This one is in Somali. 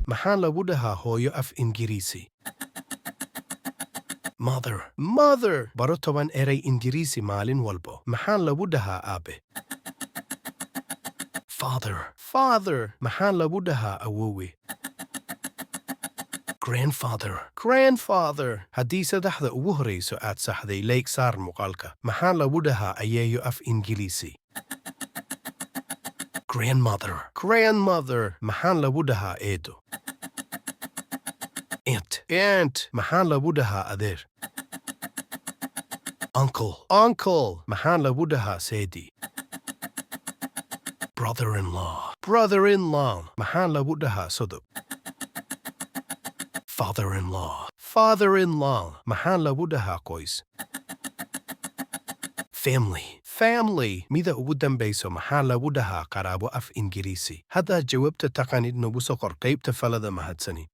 maxaan lagu dhahaa hooyo af Ingiriisi? Mother. Baro 10 eray Ingiriisi maalin walbo. Maxaan lagu dhahaa aabe? Father. Maxaan lagu dhahaa awoowe? Grandfather. Haddii saddexda ugu horeyso aad saxday leeg saar muuqaalka. Maxaan lagu dhahaa ayeeyo af Ingiriisi? Grandmother. Maxaan lagu dhahaa eedo? Aunt. Maxaan lagu dhahaa adeer? Uncle. Maxaan lagu dhahaa seedi? Brother-in-law. Maxaan lagu dhahaa sodog? Father-in-law. Maxaan lagu dhahaa qoys? Family. Mida ugu dambayso maxaa lagu dhahaa qaraabo af Ingiriisi? Haddaad jawaabta taqaanid nagu soo qor qaybta falada mahadsani.